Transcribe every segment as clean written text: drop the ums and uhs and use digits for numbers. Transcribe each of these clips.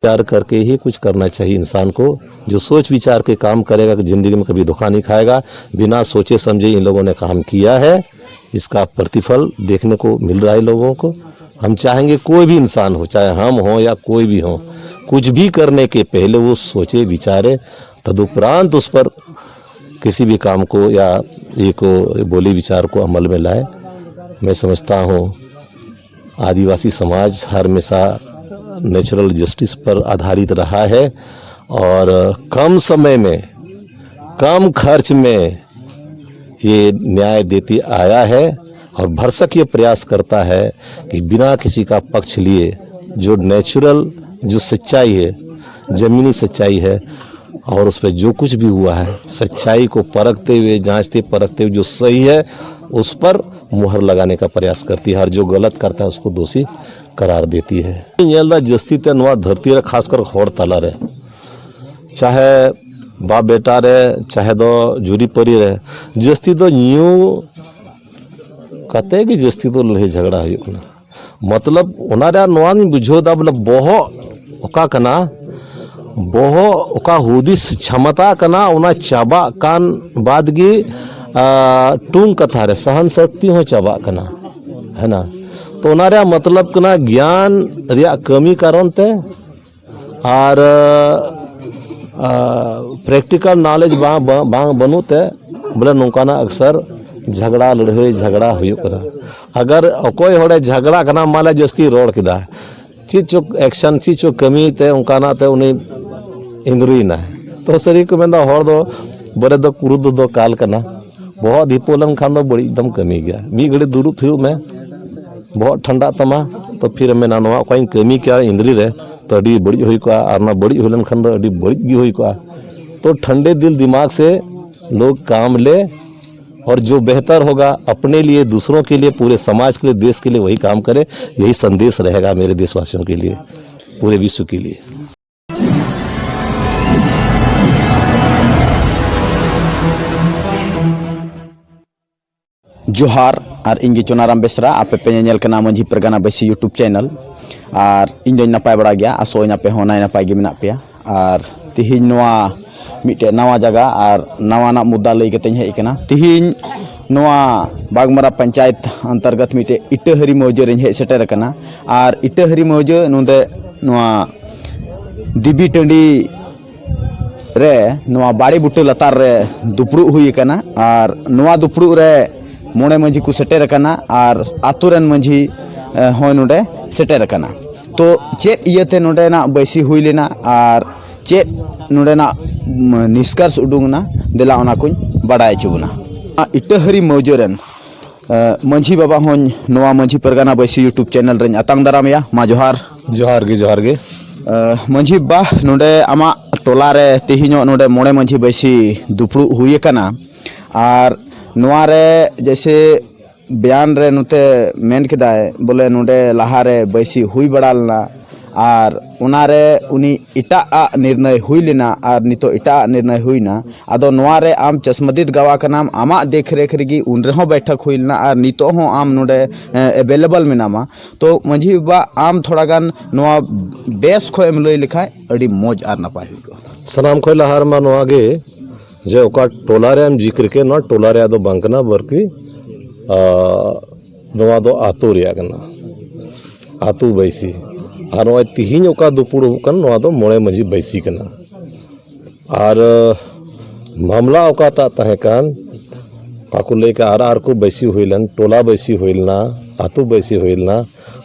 विचार करके ही कुछ करना चाहिए इंसान को। जो सोच विचार के काम करेगा कि ज़िंदगी में कभी धोखा नहीं खाएगा। बिना सोचे समझे इन लोगों ने काम किया है, इसका प्रतिफल देखने को मिल रहा है लोगों को। हम चाहेंगे कोई भी इंसान हो, चाहे हम हो या कोई भी हो, कुछ भी करने के पहले वो सोचे विचारे, तदुपरांत उस पर किसी भी काम को या एक बोली विचार को अमल में लाए। मैं समझता हूँ आदिवासी समाज हमेशा नेचुरल जस्टिस पर आधारित रहा है और कम समय में कम खर्च में ये न्याय देती आया है और भरसक ये प्रयास करता है कि बिना किसी का पक्ष लिए जो नेचुरल जो सच्चाई है, ज़मीनी सच्चाई है और उस पर जो कुछ भी हुआ है सच्चाई को परखते हुए, जांचते परखते हुए जो सही है उस पर मुहर लगाने का प्रयास करती है और जो गलत करता है उसको दोषी करार देती है। ये जस्ती ते नवा धरती रे खासकर होड़ तला रे, चाहे बाप बेटा रे चाहे दो जुरी परी रे, जस्ती तो न्यू कहते हैं कि जस्ती तो लड़ाई झगड़ा है। मतलब उनारा नवा नहीं बुझो दा बोले बोहो ओका कना बोहो ओका हुदिस क्षमता कना उना चाबा कान बादगी टूंग कथा रे सहन शक्ति हो चाबा कना है ना। तो उनारा मतलब कना ज्ञान रिया कमी कारण ते और प्रैक्टिकल नॉलेज बांग बनू ते बोले नौकाना अक्सर झगड़ा लड़ाई झगड़ा हुआ। अगर कोई होड़े झगड़ा करना माला जस्ती रोड किदा चीज चो एक्शन चीज चो कमी ते उनकाना ते उन्हें इंद्री ना तो सरी को मैं होड़ दो बड़े दो क्रुद्ध दो काल करना बहुत हिपोलन खान दो बड़ी एकदम कमी गया। मी घड़ी दुरुप थी मैं बहुत ठंडा तमा तो फिर मैं नानवा कोई कमी क्या इंद्री रहे तो अड़ी बड़ी हुई को आरना बड़ी हुलन खान दो अड़ी बड़ी गी हुई को। तो ठंडे दिल दिमाग से लोग काम ले और जो बेहतर होगा अपने लिए, दूसरों के लिए, पूरे समाज के लिए, देश के लिए वही काम करे। यही संदेश रहेगा मेरे देशवासियों के लिए, पूरे विश्व के लिए। जोहार और इंगी चुनाराम बेसरा आपे पे नेल कना मंझी परगना बैसी यूट्यूब चैनल और इन जो नपाय बड़ा गया आसो इन पे होना नपाय गे मेना पे और तिहिन नवा मिटे नवा जगह और नवा ना मुद्दा लई कते हेज कना। तिहिन नवा बागमरा पंचायत अंतर्गत मिटे इटहरी मौजे रे हेज सेटर कना और इटहरी मौजे नोंदे नवा दिबी टंडी रे नवा बाड़ी बुटे लतार रे दुपड़ू हुई कना और नवा दुपड़ू रे मोड़े मंझी को सेटर कना और आतुरन मंझी हो नोडे सेटर कना। तो चेत इयते नोडे ना बैसी हुई लेना और चेत नोडे ना निष्कर्ष उडुंगना देला ओना कुछ बड़ाय चुबना। इटहरी मौजोरन मंझी बाबा होन नवा मंझी परगना बैसी यूट्यूब चैनल रे अतांग दारामया मा जोहार जोहार गे मंझी बा नोडे आमा टोला रे तिहिनो नोडे मोड़े मंझी बैसी दुपड़ू हुई कना और नोआ रे जैसे बयान रे नुते मेन किदाय बोले नोडे लहा रे बैसी हुई बड़ालना और उनारे उनी इटा निर्णय हुई लेना और नितो इटा निर्णय हुई ना आदो नोआ रे आम चश्मदीद गवा का नाम आमा देख रेख रेगी उन रहो बैठक हुई ना और नितो हो आम नोडे अवेलेबल मेनामा। तो मंझी बा आम थोड़ा गान नोआ बेस खो एम लई लिखाय अड़ी मौज आर नपाय हुई सनाम खोला हार मा नोआ गे जे ओका टोला रे हम जिक्र के ना टोला रे आदो बांकना बरकी नोआ दो आतो रे कना आतु बैसी और नोआ तिहिन ओका दुपुड़ कन नोआ दो मोड़े मंझी बैसी कना और मामला ओका ता तहे कान काकु लेके आर को बैसी हुईलन टोला बैसी हुईलना आतु बैसी हुईलना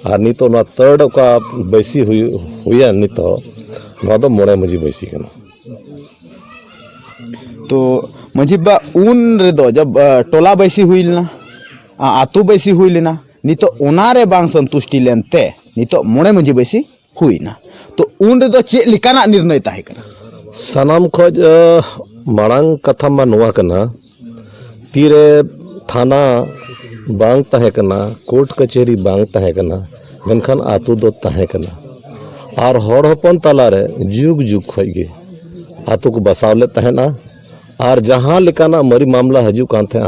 और नी तो नोआ तर्ड ओका बैसी हुई नी तो नोआ दो मोड़े मंझी बैसी कना। तो मंझी बा उन रे दो जब टोला बैसी हुई लेना आतु बैसी हुई लेना नी तो उनारे बांग संतुष्टि लेनते नी तो मोड़े मंझी बैसी हुई ना। तो उन रे दो चे लिकाना निर्णय ताहे कना सनाम खोज मांग कथा मा नोआ कना तीरे थाना बांग ताहे कना कोर्ट कचहरी बांग ताहे कना मेनखान आतु दो ताहे कना और हड़ हपन तला रे जुग जुग खोज गे आतु को बसावले तहना और जहाँ लेकाना मरी मामला हजू कान थे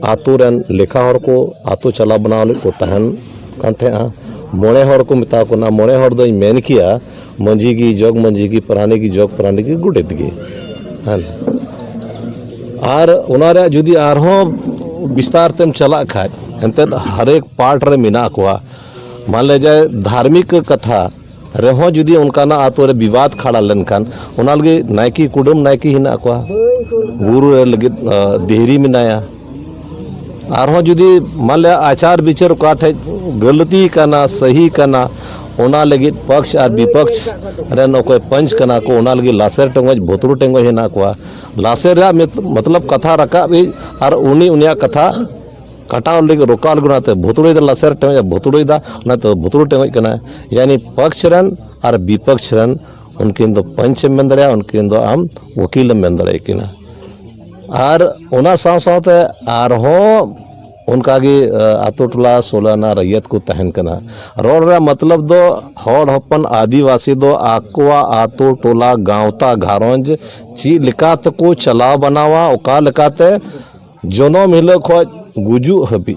आतु रन लेखा हर को आतु चला बनावले को तहन कान थे मोड़े हर को मिता को ना मोड़े हर दो मेन किया मंझी की जग मंझी की पराने की जग पराने की गुडेत की हाँ और उनारे जुदी आरहों विस्तार तेम चला खाए एंते हर एक पार्ट रे मिना कोआ मान ले जाए धार्मिक कथा रेहों जुदी उनका ना आतो रे विवाद खड़ा लेनखान उना लगे नायकी कुडुम नायकी हिना कोआ गुरु रे लगे देहरी मिनाया आरहों जुदी मान ले आचार विचार का ठे गलती करना सही करना ओना लगे पक्ष और विपक्ष रेन कोई पंच कना को ओना लगे लासेर टेंगज भोतरू टेंगज हेना कोआ लासेर मतलब कथा रका भी और उनी उनिया कथा कटाव लगे रोकाल गुनाते भोतरू दा लासेर टेंगज भोतरू दा ना तो भोतरू टेंगज कना यानी पक्ष रन और विपक्ष रन उनकिन दो पंच मेन दड़े उनकिन दो आम वकील मेन दड़े किना और ओना साव सावते आरहों उनका गे आतो टोला सोलाना रैयत को तहन कना रोड रे मतलब दो हर हपन आदिवासी दो आकुआ आतो टोला गांवता घारंज ची लिकात को चलाव बनावा ओका लिकाते जनम हिलो खोज गुजु हबी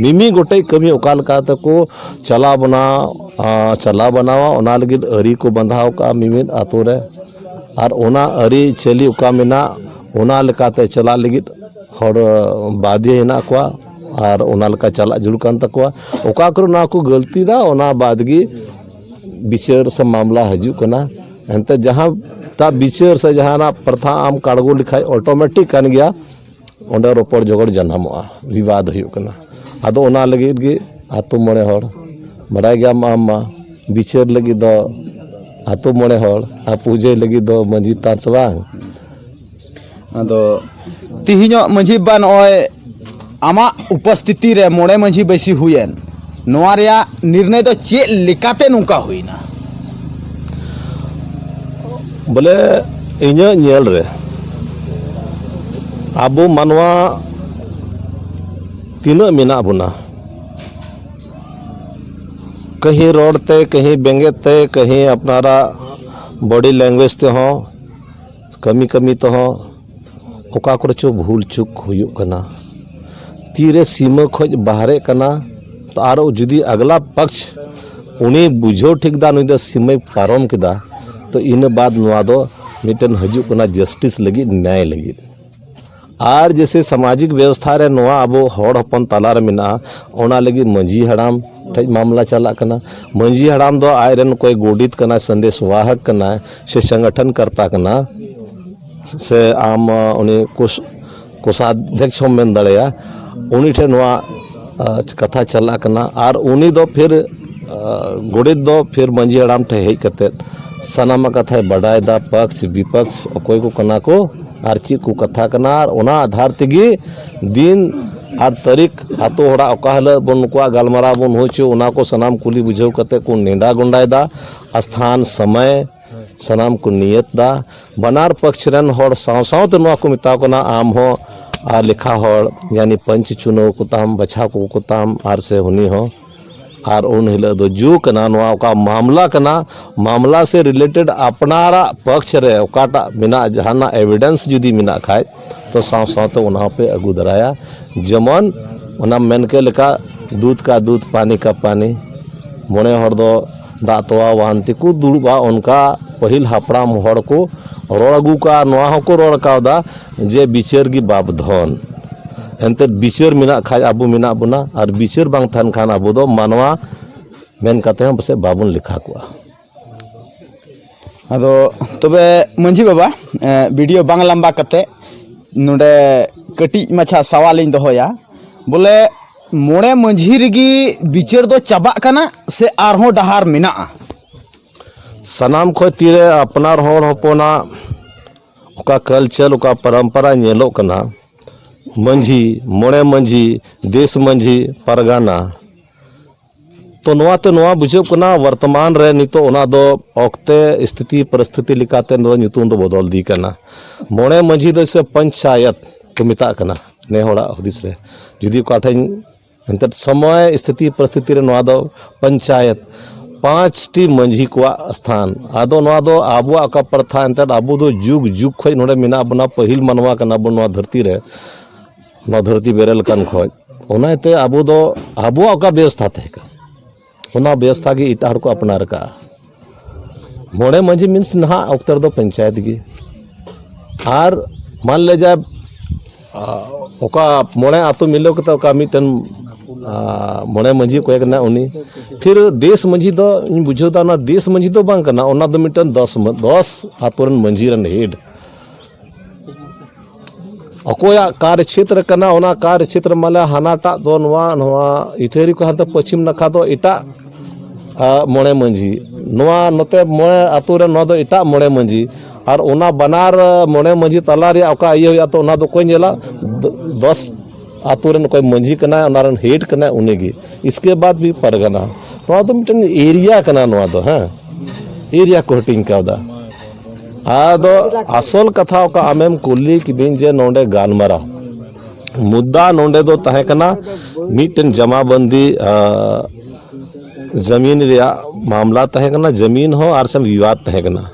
मिमी गोटे कमी ओका लिकाते को चलाव बनावा ओना लगी अरी को बंधाव का मिमी आतो रे और ओना अरी चली ओका मिना ओना लिकाते चला लगी हर बादे हेना कोआ और ओना लका चला जुड़ कान तकवा ओका करो ना को गलती दा ओना बादगी विचार से मामला हजू कना एंते जहां ता विचार से जहां ना प्रथा आम काड़गो लिखाई ऑटोमेटिक कान गया ओंडे रोपड़ जोगड़ जन्मोआ विवाद हुयु कना आदो ओना लगी गे आतो मोड़े हर बड़ा गया मामा विचार लगी दो आतो मोड़े हर आ पूजे लगी दो मंजी तांसवा आदो तिहिनो मंझी बा नय आमा उपस्थिति रे मोड़े मंझी बैसी हुएन नोआ रेया निर्णय तो चे लेकाते नुका हुईना बोले इन्हें नेल रे आबो मानवा तीना मिना बुना कहीं रोडते कहीं बेंगेते कहीं अपनारा बॉडी लैंग्वेज ते हो कमी कमी तो हो ओका करे चो भूल चुक हुयु कना तीरे सीमा खोज बाहरे कना तो आरो जुदी अगला पक्ष उनी बुझो ठीक दा नुई दा सीमा पारम किदा तो इन बाद नुआ दो मिटन हजू कना जस्टिस लगी न्याय लगी और जैसे सामाजिक व्यवस्था रे नुआ अबो हड़ हपन तालार मिना ओना लगी मंझी हड़ाम ठज मामला चला कना मंझी हड़ाम दो आयरन कोई गोडित कना संदेश वाहक कना से संगठन करता कना से आम उन्हें कोषाध्यक्ष मेन दड़ेया उन्हीं ठे नवा कथा चला कना और उन्हीं दो फिर गोडित दो फिर मंझी हड़ाम ठे हेज कते सनामा कथा बढ़ाए दा पक्ष विपक्ष कोई को कना को और चीज को कथा कना और ओना आधार तेगी दिन और तारीख आतो हड़ा ओका हल बन को गलमारा बन होचो ओना को सनाम कुली बुझाव कते को नेडा गुंडाय दा स्थान समय सनाम को नियत दा बनार पक्ष रन हड़ साव साव ते नवा को मिता को ना आम हो आ लिखा हड़ यानी पंच चुनाव को ताम बछा को ताम आर से हुनी हो और उन हिल दो जू कना नवा का मामला कना मामला से रिलेटेड अपनारा पक्ष रे ओकाटा मिना जहाना एविडेंस जुदी मिना खाए तो साव साव तो उना पे अगु दराया जमन उना मेन के लेका दूध का दूध पानी का पानी मोने हड़ दो दातवा वाहनती को दुड़बा उनका पहिल हापड़ा हड़ को रोड़ अगू का नवा को रोड़ का जे बिचार की बाप धन एंते बिचार मिना खाज आबू मिना बुना और बिचार बांग थान खान आबू दो मानवा मेन काते हम बसे बाबुन लिखा कुआ आदो तबे मंझी बाबा वीडियो बांग लंबा कते नोडे कटी माछा सवाल इन दोया बोले मोड़े मंझी रगी बिचार दो चाबा कना से आरहों डहार मिना सनाम खो तीरे अपनार हड़ हपना ओका कल्चर ओका परंपरा नेलो कना मंझी मोड़े मंझी देश मंझी परगाना तो नवा तो नवा बुझेब कना वर्तमान रे नितो ओना दो ओक्ते स्थिति परिस्थिति लिकाते नो nyutum दो बदल दी कना मोड़े मंझी दो से पंचायत को मिता कना ने होड़ा हदिस रे जुदी काठेन अंतर समय स्थिति परिस्थिति रे नवा दो पंचायत 5 टी मंझी को स्थान आदो नवा दो आबुआ का प्रथा अंतर आबु दो जुग जुग खोज नोडे मिना बना पहिल मनवा कना बनवा धरती रे नवा धरती बेरल कन खोज ओनाते आबु दो आबुआ का व्यवस्था थे उना व्यवस्था के इटा को अपनार का मोड़े मंझी मीन्स नहा अक्तर दो पंचायत की और मान ले जाए ओका मोड़े आतो मिलो के ओका मिटन मोड़े मंझी को एक ना उनी फिर देश मंझी दो बुझे ना देश मंझी दो बांग करना ओना दो मिटन 10 आतो रन मंझी रन हेड अकोया कार्य क्षेत्र करना ओना कार्य क्षेत्र माले हानाटा दो नवा इटेरी को हाथ पश्चिम नखा दो इटा मोड़े मंझी नवा नते मोड़े आतो रे नवा दो इटा मोड़े मंझी और ओना बनार मोड़े मंझी तला रे ओका इयो तो ओना दो कोई नेला 10 आतो रे कोई मंझी कना ओना रन हेड कना उनेगी इसके बाद भी परगना नवा तो मिटन एरिया कना नवा दो हां एरिया कोटिंग कादा आदो असल कथा का आमेम कुली कि दिन जे नोंडे गालमरा मुद्दा नोंडे दो तहे कना मिटन जमाबंदी जमीन रिया मामला तहे कना जमीन हो और सम विवाद तहे कना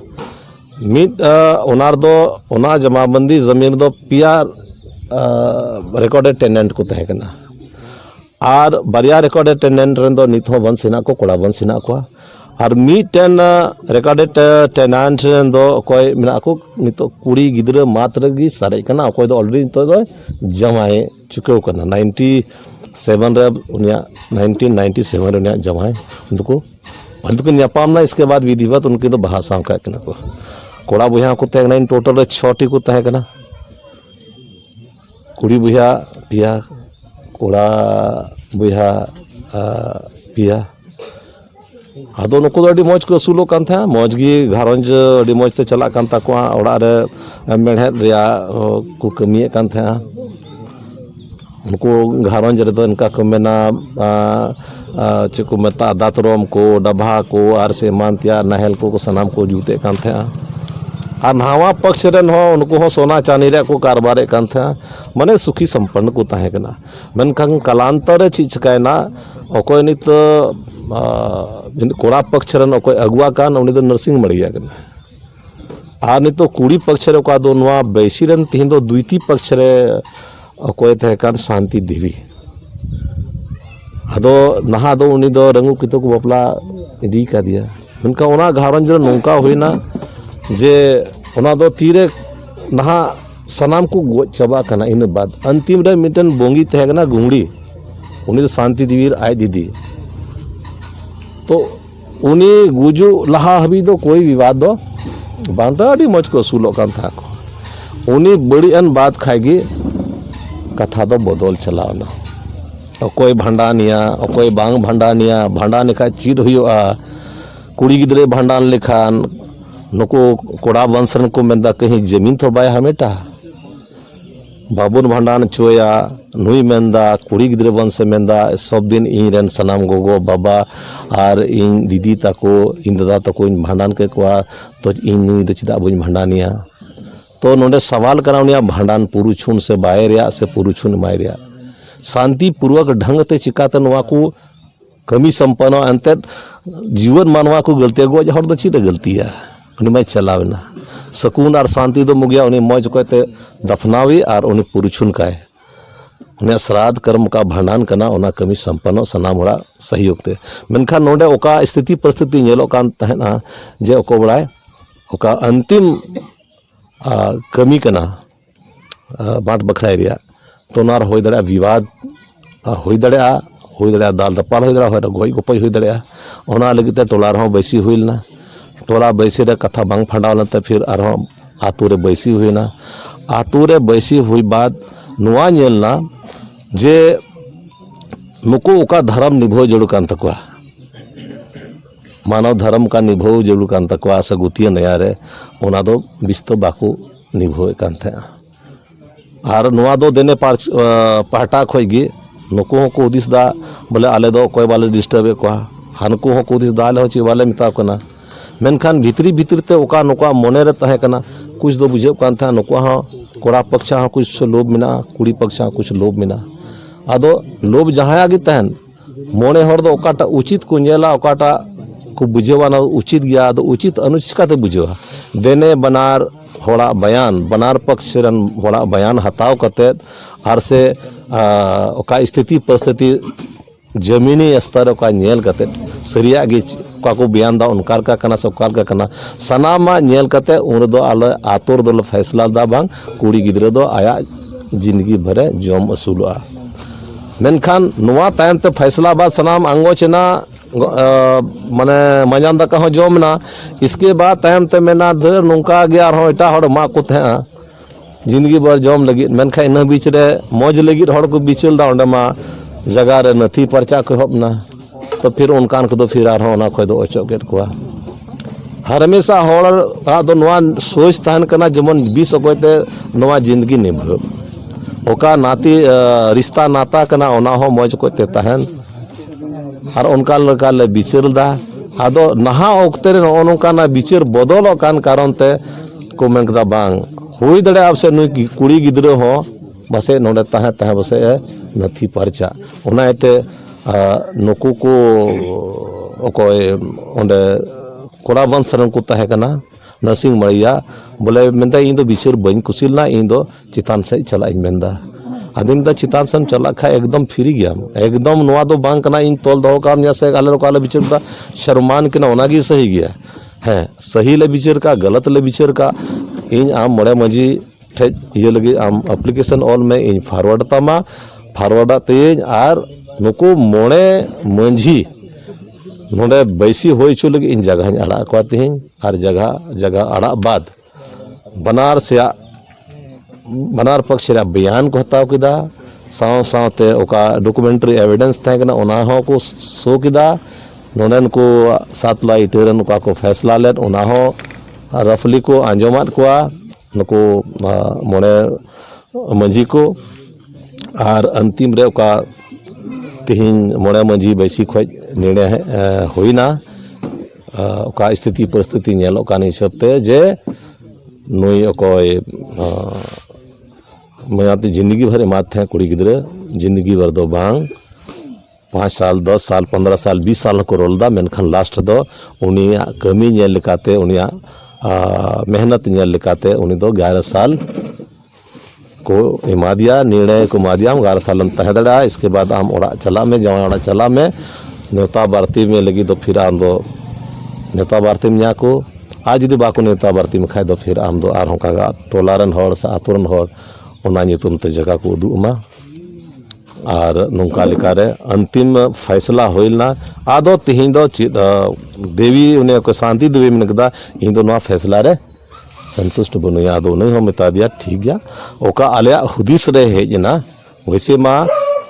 मिट ओनार दो ओना जमाबंदी जमीन दो पिया रिकॉर्डेड टेनेंट को तहे कना और बारिया रिकॉर्डेड टेनेंट रेन दो नित हो वंश हिना को कोड़ा वंश हिना को और मिटन रिकॉर्डेड टेनेंट रेन दो कोई मिना को नितो कुड़ी गिदरे मात्र गी सारे कना कोई दो ऑलरेडी नितो दो जमाए चुके कना 97 रे उनिया 1997 उनिया जमाए उनको उनको न्यापाम ना इसके बाद विधिवत उनकी तो भाषा का कना को कोड़ा बुया को तहे कना टोटल रे 6टी को तहे कना कुड़ी बुया पिया कोड़ा बुया पिया आदो नुको अड़ी मौज को असुलो कान था मौज गी घारंज अड़ी मौज ते चला कान ता को ओड़ा रे मेढ़ेद रिया को कमिए कान था उनको घारंज रे दो इनका को मेना चेको मेता दातरम को डभा को आर से मानतिया नहल को सनाम को जूते कान था और नहावा पक्ष रेन हो उनको हो सोना चांदी रे को कारबारे कान था माने सुखी संपन्न को ताहे कना मेनखान कलांतर चीज कायना अकोय नित कोड़ा पक्ष रेन अकोय अगुआ कान उनी दो नरसिंह मड़िया कना आ नितो कुड़ी पक्ष रे का दो नवा बैसी रेन तिहिन दो द्वितीय पक्ष रे अकोय तहे कान शांति देवी आदो नहा दो उनी दो रंगू कितो को बपला इदी का दिया उनका ओना घारंज रे नौका होइना जे ओना दो तीरे नहा सनाम को गोज चबा कना इन बाद अंतिम रे मिटन बोंगी तहे कना गुंगड़ी उनी तो शांति देवी आय दीदी तो उनी गुजु लहा हबी दो कोई विवाद दो बांता अड़ी मज को सुलो कान था को उनी बड़ी अन बात खाएगी कथा दो बदल चलावना अकोय भांडानिया अकोय बांग भांडानिया भांडान लेखा चीर हुआ कुड़ी गिदरे भांडान लेखान नुको कोड़ा वंशन को मेंदा कहीं जमीन तो बाय हमेटा बाबुन भांडान चोया नुई मेंदा कुड़ी गिदरे वंश मेंदा सब दिन इन रेन सनाम गोगो बाबा और इन दीदी ताको इन दादा ताको इन भांडान के कोआ तो इन नुई दो चिदा बुन भांडानिया तो नोंडे सवाल कराउनिया भांडान पुरुछुन से बायरिया से पुरुछुन मायरिया शांति पूर्वक ढंग ते चिकाते नवा को कमी संपन्न अंते जीवन मानवा को गलती गो हर दो चिरे गलतिया उन्हें मैं चलावना सकून और शांति दो मुगिया उन्हें मौज कहते दफनावी और उन्हें पुरुछुन का है उन्हें श्राद्ध कर्म का भांडान करना उन्हें कमी संपन्न सनाम होड़ा सहयोग ते मेनखान नोंडे ओका स्थिति परिस्थिति नेलो कान तहना जे ओको बड़ाय ओका अंतिम कमी करना बाट बखराय रिया तो नार होय दड़ा विवाद होय दड़ा दाल दपाल होय दड़ा गोई गोपई होय दड़ा ओना लगिते टोला रहो बैसी हुइलना टोला बैसी रे कथा बांग फंडावल ते फिर आरो आतू रे बैसी हुइना आतू रे बैसी हुई बाद नुआ नेलना जे नुको ओका धर्म निभो जड़ू कान तकवा मानव धर्म का निभो जड़ू कान तकवा सगुतिया नया रे ओना दो बिस्तो बाकू निभो कान थे और नुआ दो देने पाटा खोगी नुको को उदिस दा बोले आले दो कोई वाले डिस्टर्ब को हानको हो को उदिस दा आले हो ची वाले मिता कना मेनखान भितरी भितरी ते ओका नुका मने रे तहे कना कुछ दो बुझे कान था नुको हा कोड़ा पक्ष हा कुछ लोभ मिना कुड़ी पक्ष हा कुछ लोभ मिना आदो लोभ जहां आगे तहन मोने हर दो ओकाटा उचित को नेला ओकाटा को बुझेवा ना उचित गया आदो उचित अनुचित काते बुझेवा देने बनार होड़ा बयान बनार पक्ष रन होड़ा बयान हताव कते आर से ओका स्थिति परिस्थिति जमीनी स्तर का नेल कते सरिया गे का को बयान दा उनका का सब का कना सनामा नेल कते उन दो आले आतोर दो फैसला दा बांग कुड़ी गिद्रे दो आया जिंदगी भरे जम असूलुआ मेनखान नुआ टाइम ते फैसला बाद सनाम आंगोचना माने मजान दाका हो जमना इसके बाद टाइम ते मेना दर नुका गया हो एटा हड़ मा को थे जिंदगी भर जम लगी मेनखा इन बीच रे मौज लगी हड़ को बिचल दा ओंडे मा जगह रे नथी परचा को हबना तो फिर उनकान को फिर आर खो दो अचो गेट को हर हमेशा हड़ दो नुआ सोच तहन कना जमन 20 अगते नुआ जिंदगी निभ ओका नाती रिश्ता नाता कना ओना हो मौज को ते तहन और उनका लगा ले बिचर दा आदो नहा ओक्ते रे नोका ना बिचर बदल कान कारण ते को मेनकदा बांग हुई दड़े अब से नुई कुड़ी गिद्रे हो बसे नोडे तहे तहे बसे नथी परचा उनाते नुकु को ओकोय ओंडे कोड़ा वंशरन को तहे कना नरसिंह मड़िया बोले मेंदा इन दो बिचर बन कुसिलना इन दो चितान से चला इन मेंदा आदिम दा चितान सम चला खा एकदम फ्री गया एकदम नोआ दो बांग कना इन तोल दो काम जैसे आले लोग आले बिचर दा शर्मान के ना ओनागी सही गया है सही ले बिचर का गलत ले बिचर का इन आम मड़े मजी ठे ये लगी आम एप्लीकेशन ऑल में इन फॉरवर्ड तमा फॉरवर्ड तेज आर नुको मोड़े मंझी नोडे बैसी होई चो लगी इन जगह आड़ा को तेज आर जगह आड़ा बाद बनार पक्ष रे बयान को हताव किदा साव सावते ओका डॉक्यूमेंट्री एविडेंस थे कना ओना हो को सो किदा नोनन को 7 लाई टेरन को फैसला लेन ओना हो रफली को आंजमात को नुको मोड़े मंझी को और अंतिम रे ओका तिहिन मोड़े मंझी बैसी खो निर्णय होइना ओका स्थिति परिस्थिति नेलो कान हिसाबते जे नुई ओकोय मयाते जिंदगी भर मात थे कुड़ी गिद्रे जिंदगी भर दो बांग 5 साल 10 साल 15 साल 20 साल को रोलदा मेनखान लास्ट दो उनिया कमी नेल लेकाते उनिया मेहनत नेल लेकाते उनी दो 11 साल को एमा दिया निर्णय को मादिया 11 साल तह दड़ा इसके बाद आम ओड़ा चला में जवा ओड़ा चला में नेता भारती में लगी तो फिर आम दो नेता भारती में को आज जुदी बाको नेता भारती में खाए दो फिर आम दो आर होका टोलारन हर से आतुरन हर ओना नितुम ते जगह को उदुमा और नौका लेकारे अंतिम फैसला होइलना आदो तिहिं दो देवी उन्हें को शांति देवी में कदा इन दो नवा फैसला रे संतुष्ट बनो आदो नहीं हो मिता दिया ठीक गया ओका आलिया हुदिस रे हेजना वैसे मा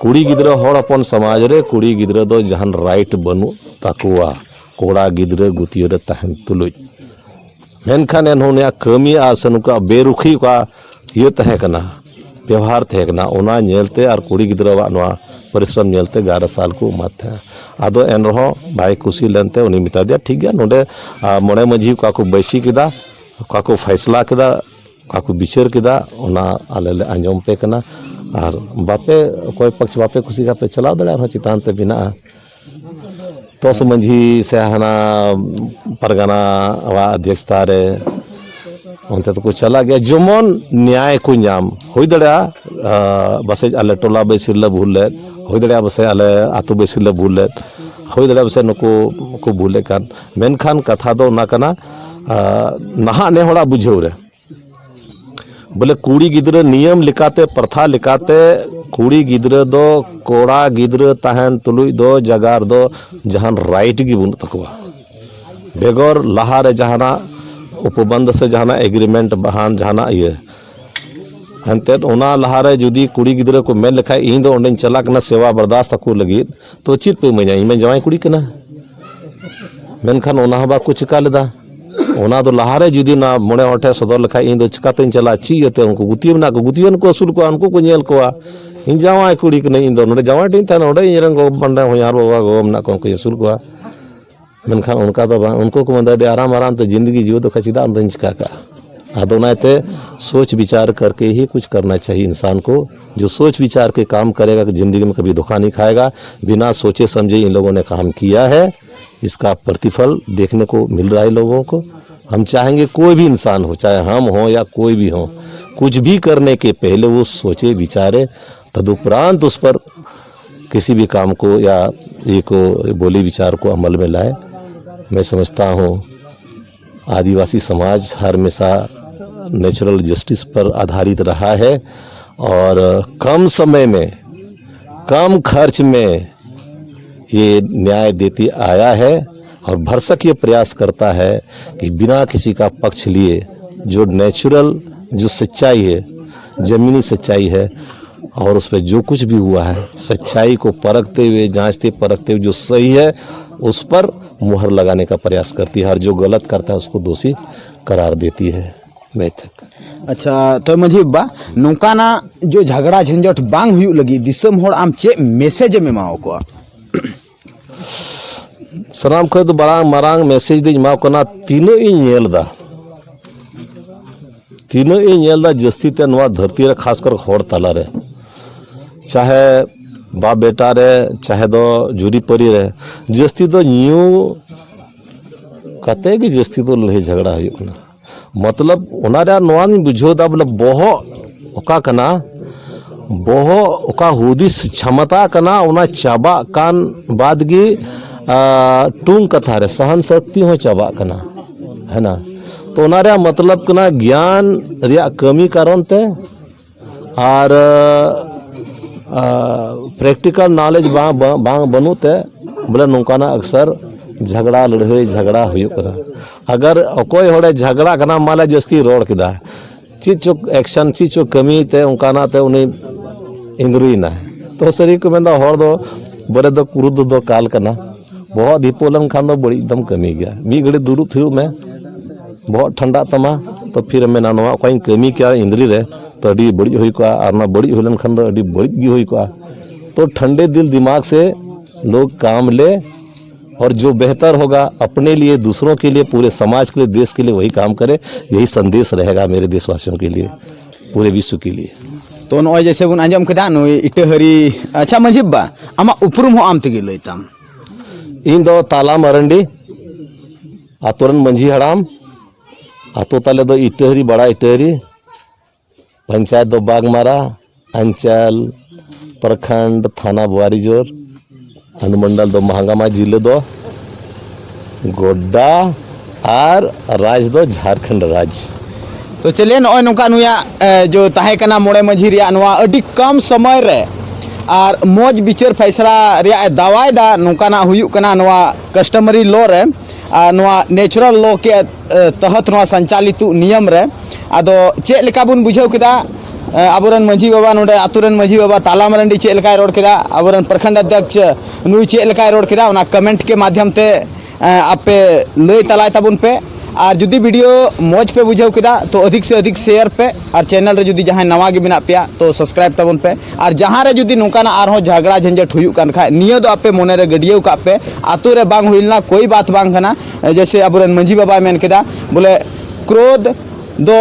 कुड़ी गिद्रा हर अपन समाज रे कुड़ी गिद्रा दो जहान राइट बनु ताकुआ कोड़ा गिद्रा गुतिय रे तहन तुलुज मेनखान एनहोनिया कमी आसनुका बेरुखी का ये तहे कना व्यवहार थे कना ओना नेलते और कुड़ी गिद्रा वा नवा परिश्रम नेलते 11 साल को उमर थे आदो एन रहो भाई खुशी लेनते उनी मिता दिया ठीक गया नोडे मोड़े मझी का को बैसी किदा का को फैसला किदा का को विचार किदा ओना आले ले आंजम पे कना और बापे कोई पक्ष बापे खुशी का पे चलाव दड़ा रहो चितान ते बिना तो समझी से हना परगना वा अध्यक्षता रे उनते तो कुछ चला गया जमन न्याय को नाम हो दड़ा बसे आले टोला बेसिल भूल ले हो दड़ा बसे आले आतु बेसिल भूल ले हो दड़ा बसे नुको को भूले कान मेनखान कथा दो ना कना नहा ने होड़ा बुझेव रे बोले कुड़ी गिद्रे नियम लिकाते प्रथा लिकाते कुड़ी गिद्रे दो कोड़ा गिद्रे तहन तुलुई दो जगार दो जहान राइट की बुन तकवा बेगोर लहारे जहाना उपबंध से जहाना एग्रीमेंट बहान जहाना ये हंते ओना लहारे जुदी कुड़ी गिद्रे को मेल लिखा इन दो ओंडे चला कना सेवा बर्दाश्त तकू लगी तो चित पे मजा मैं जवाई कुड़ी कना मेनखान ओना हबा कुछ का लेदा ओना दो लहारे जुदी ना मोड़े होठे सदर लिखा इन दो चिकाते चला चीते उनको गुतियम ना को गुतियन को असूल को उनको को नेल को इन जवाई कुड़ी कने इन दो नोडे जवाई टिन था नोडे इरन गो बंडा होयार बाबा गो ना को असूल को मेनखान उनका तो उनको को मंदा आराम आराम तो जिंदगी जीव तो खचिदा अंदर चिका का आदोनाते सोच विचार करके ही कुछ करना चाहिए इंसान को जो सोच विचार के काम करेगा कि जिंदगी में कभी धोखा नहीं खाएगा बिना सोचे समझे इन लोगों ने काम किया है इसका प्रतिफल देखने को मिल रहा है लोगों को हम चाहेंगे कोई भी इंसान हो चाहे हम हो या कोई भी हो कुछ भी करने के पहले वो सोचे विचारे तदुपरांत उस पर किसी भी काम को या ये को बोली विचार को अमल में लाए। मैं समझता हूँ आदिवासी समाज हमेशा नेचुरल जस्टिस पर आधारित रहा है और कम समय में कम खर्च में ये न्याय देती आया है और भरसक ये प्रयास करता है कि बिना किसी का पक्ष लिए जो नेचुरल जो सच्चाई है, ज़मीनी सच्चाई है और उस पर जो कुछ भी हुआ है सच्चाई को परखते हुए, जांचते परखते हुए जो सही है उस पर मुहर लगाने का प्रयास करती है और जो गलत करता है उसको दोषी करार देती है बैठक। अच्छा तो मांझी बा नौकाना जो झगड़ा झंझट बांग हुई लगी दिसम होड़ आम चे मैसेज में माओ को सनाम खो तो बड़ा मारांग मैसेज दी माओ कना तीनों ही नेलदा जस्ती ते नवा धरती रे खासकर होड़ तला रे चाहे बाप बेटा रे चाहे दो जुरी परी रे जस्ती तो न्यू कहते कि जस्ती तो लड़ाई झगड़ा हुई कना मतलब उनारा नवानी बुझो दा बोले बहु ओका कना बहु ओका हुदिस क्षमता कना उना चाबा कान बादगी टूंग कथा रे सहन शक्ति हो चाबा कना है ना। तो उनारा मतलब कना ज्ञान रिया कमी कारण ते और प्रैक्टिकल नॉलेज बांग बनू ते बोले नौकाना अक्सर झगड़ा लड़ाई झगड़ा हुआ। अगर कोई होड़े झगड़ा करना माला जस्ती रोड किदा चीज चो एक्शन चीज चो कमी ते उनकाना ते उन्हें इंद्री ना तो सरी को मैं होड़ दो बड़े दो कुरुद दो काल करना बहुत ही पोलन खान दो बड़ी एकदम कमी गया मी घड़ी दुरुप थी मैं बहुत ठंडा तमा तो फिर मैं ना कोई कमी क्या इंद्री रे तो अड़ी बड़ी हुई को और ना बड़ी हुलन खान दो अड़ी बड़ी भी हुई को तो ठंडे दिल दिमाग से लोग काम ले और जो बेहतर होगा अपने लिए, दूसरों के लिए, पूरे समाज के लिए, देश के लिए वही काम करे। यही संदेश रहेगा मेरे देशवासियों के लिए, पूरे विश्व के लिए। तो नॉय जैसे बुन आंजम कदा नॉय इटहरी अच्छा मजिबा आमा उपरुम हो आम तेगे लैताम इन दो ताला मरंडी आतोरन मंझी हड़ाम आतो ताले दो इटहरी बड़ा इटहरी पंचायत दो बागमारा अंचल प्रखंड थाना बुआरीजोर अनुमंडल दो महांगामा जिले दो गोड्डा और राज दो झारखंड राज्य। तो चलिए नॉय नौका नुया जो ताहे कना मोड़े मझी रिया नवा अडी कम समय रे और मौज बिचार फैसला रिया दावाय दा नौकाना हुयुक कना नवा कस्टमरी लॉ रे नवा नेचुरल लॉ के तहत नवा संचालित नियम रे आदो चे लेका बुन बुझाव किदा आबोरन मझी बाबा नोडे आतुरन मझी बाबा ताला मरंडी चे लेका रोड किदा आबोरन प्रखंड अध्यक्ष नुई चे लेका रोड किदा उना कमेंट के माध्यम ते आपे लय तलाय ताबुन पे और जुदी वीडियो मौज पे बुझाव किदा तो अधिक से अधिक शेयर पे और चैनल रे जुदी जहां नवा गे बिना पिया तो सब्सक्राइब ताबुन पे और जहां रे जुदी नौकाना आरो झगड़ा झंझट हुयुक कान खा नियो दो आपे मोने रे गडियो का पे आतु रे बांग हुइलना कोई बात बांग खना जैसे आबोरन मझी बाबा मेन किदा बोले क्रोध दो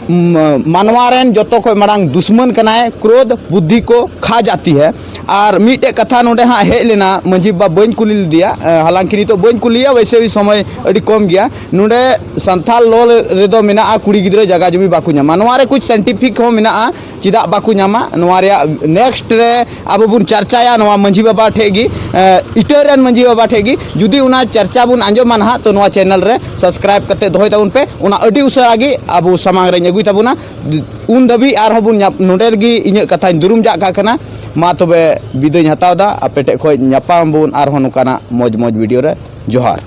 मानवारेन जोतो को मरांग दुश्मन कनाए क्रोध बुद्धि को खा जाती है। और मीटे कथा नोडे हाँ हे लेना मंझी बा बन कुली दिया हालांकि तो बन कुलिया वैसे भी समय अड़ी कम गया नोडे संथाल लोल रेदो मेना कुड़ी गिद्रे जगह जमी बाकू नामा नोवारे कुछ साइंटिफिक हो मेना चिदा बाकू नामा नोवारे नेक्स्ट रे अब बुन चर्चाया नोवा मंझी बाबा ठेगी इटरन मंझी बाबा ठेगी जुदी उना चर्चा बुन आंजमान हा तो नोवा चैनल रे सब्सक्राइब करते दोय ताबुन पे उना अड़ी उसरा गी अब समांग रे अगुई ताबुना उन दबी आर बुन नोडे गी इᱧ कथा दुरुम जा का कना मा तबे विदाय हतावदा आपेटे खो ᱧᱟᱯᱟᱢ ᱵᱚᱱ ᱟᱨᱦᱚᱸ ᱱᱚᱝᱠᱟᱱᱟᱜ ᱢᱚᱡᱽ ᱢᱚᱡᱽ ᱵᱷᱤᱰᱤᱭᱳ ᱨᱮ ᱡᱚᱦᱟᱨ।